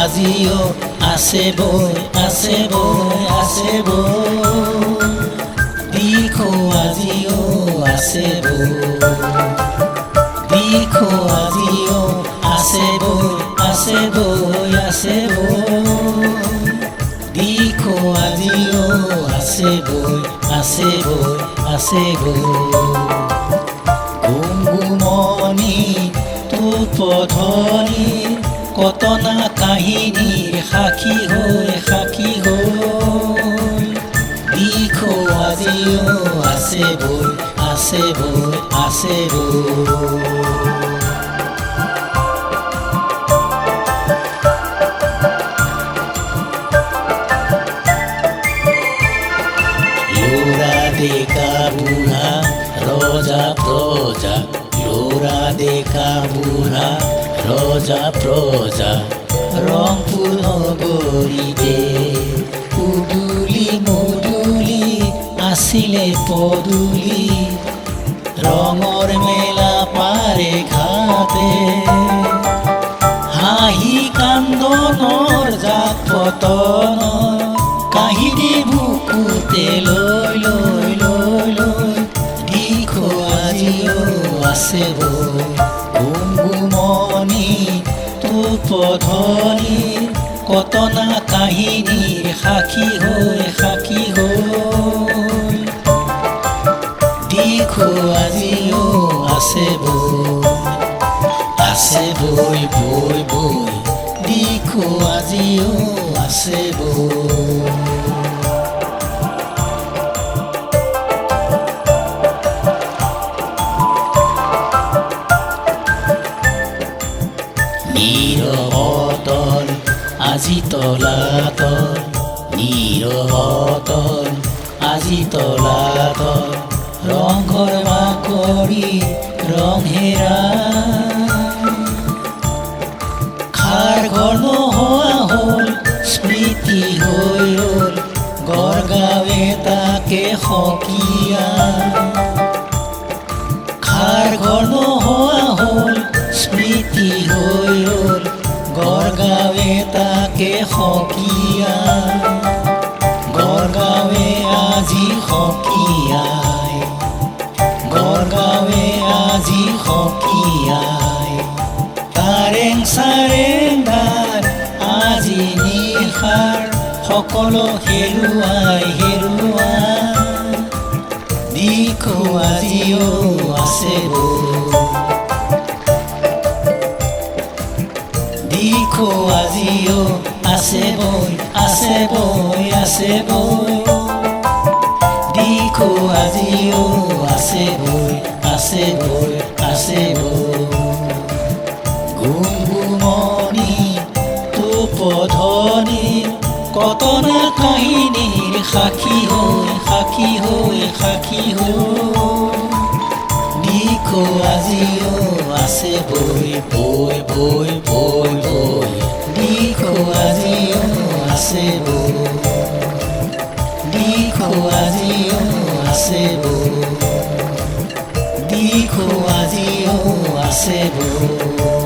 আজিও আছে বৈ আছে বৈ আছে বৈ দিখো আজিও আছে বৈ দিখো আজিও আছে বৈ আছে বৈ আছে বৈ দিখো আজিও আছে বৈ আছে বৈ আছে বৈ গুমগুমনি পধনি কতনা কাহিনীৰ সাক্ষী হৈ দিখো আজিও আছে বৈ আছে বৈ আছে বৈ ল'ৰা ডেকা বুঢ়া ৰজা প্ৰজা ল'ৰা ডেকা বুঢ়া ৰজা প্ৰজা ৰংপুৰ নগৰীতে উদুলি মদুলি আছিলে পদুলি ৰঙৰ মেলা পাৰে ঘাটে হাঁহি কান্দনৰ জাত পতন কাহিনী বুকুতে লৈ লৈ লৈ লৈ দিখো আজিও আছে বৈ গুমগুমনি পধনি কতনা কাহিনীৰ সাক্ষী হৈ দিখো আজিও আছে বৈ বৈ বৈ দিখো আজিও আছে বৈ নীৰৱতল আজি তলাতল নীৰৱতল আজি তলাতল ৰংঘৰ বাকৰি ৰং হেৰা খাৰ ঘৰ নোহোৱা হ'ল স্মৃতি হৈ ৰ'ল গড়গাঁৱে তাকে সকিয়া খাৰ ঘৰ নোহোৱা হ'ল স্মৃতি হৈ ৰ'ল গড়গাঁৱে তাকে সকিয়া গড়গাঁৱে আজি সকিয়াই গড়গাঁৱে আজি সকিয়াই কাৰেং চাৰেংগাৰ আজি নিশাৰ সকলো হেৰুৱাই দিখো আজিও আছে দিখো আজিও আছে বৈ আছে বৈ আছে বৈ দিখো আজিও আছে বৈ আছে বৈ আছে বৈ গুমগুমনি পধনি কতনা কাহিনীৰ সাক্ষী হৈ দিখো আজিও আছে বৈ বৈ বৈ বৈ বৈ দিখো আজিও আছে বৈ দিখো আজিও আছে বৈ দিখো আজিও আছে বৈ